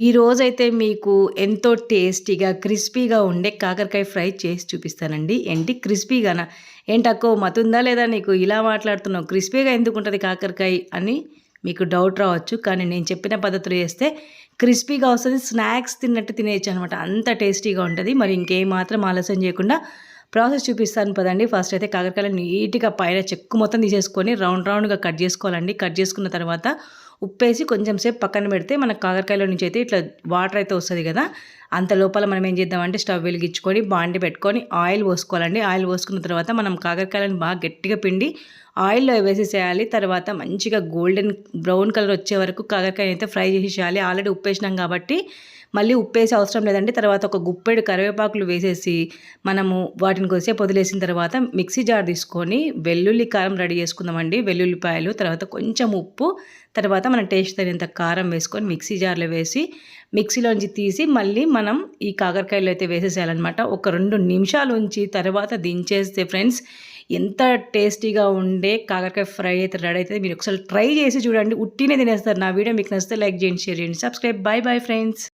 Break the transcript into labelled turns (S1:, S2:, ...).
S1: ఈరోజైతే మీకు ఎంతో టేస్టీగా, క్రిస్పీగా ఉండే కాకరకాయ ఫ్రై చేసి చూపిస్తానండి. ఏంటి క్రిస్పీగానా? ఏంటక్కో మతుందా లేదా నీకు? ఇలా మాట్లాడుతున్నావు. క్రిస్పీగా ఎందుకుంటది కాకరకాయ అని మీకు డౌట్ రావచ్చు. కానీ నేను చెప్పిన పద్ధతిలో చేస్తే క్రిస్పీగా వస్తది. స్నాక్స్ తిన్నట్టు తినేయొచ్చనమాట. అంత టేస్టీగా ఉంటది. మరి ఇంకేమాత్రం ఆలస్యం చేయకుండా ప్రాసెస్ చూపిస్తాను పదండి. ఫస్ట్ అయితే కాకరకాయలు నీట్‌గా పైన చెక్కు మొత్తం తీసేసుకొని రౌండ్‌గా కట్ చేసుకోవాలండి. కట్ చేసుకున్న తర్వాత ఉప్పేసి కొంచెం సేపు పక్కన పెడితే మనకు కాకరకాయలో నుంచి అయితే ఇట్లా వాటర్ అయితే వస్తది కదా! అంత లోపల మనం ఏం చేద్దామంటే స్టవ్ వెలిగించుకొని బాండి పెట్టుకొని ఆయిల్ పోసుకోవాలండి. ఆయిల్ పోసుకున్న తర్వాత మనం కాకరకాయలను బాగా గట్టిగా పిండి ఆయిల్‌లో వేసేసేయాలి. తర్వాత మంచిగా గోల్డెన్ బ్రౌన్ కలర్ వచ్చే వరకు కాకరకాయని అయితే ఫ్రై చేసేసేయాలి. ఆల్రెడీ ఉప్పేసినాం కాబట్టి మళ్ళీ ఉప్పేసే అవసరం లేదండి. తర్వాత ఒక గుప్పెడు కరివేపాకులు వేసేసి మనము వాటిని కొద్దిసేపు వదిలేసిన తర్వాత మిక్సీ జార్ తీసుకొని వెల్లుల్లి కారం రెడీ చేసుకుందామండి. వెల్లుల్లిపాయలు, తర్వాత కొంచెం ఉప్పు, తర్వాత మనం టేస్ట్ తగినంత కారం వేసుకొని మిక్సీ జార్లో వేసి మిక్సీలోంచి తీసి మళ్ళీ మనం ఈ కాకరకాయలు అయితే వేసేసేయాలన్నమాట. ఒక 2 నిమిషాలు ఉంచి తర్వాత దించేస్తే ఫ్రెండ్స్ ఎంత టేస్టీగా ఉండే కాకరకాయ ఫ్రై అయితే రెడీ అవుతుంది. మీరు ఒకసారి ట్రై చేసి చూడండి. ఉట్టినే తినేస్తారు. నా వీడియో మీకు నచ్చితే లైక్ చేయండి, షేర్ చేయండి, సబ్స్క్రైబ్. Bye friends.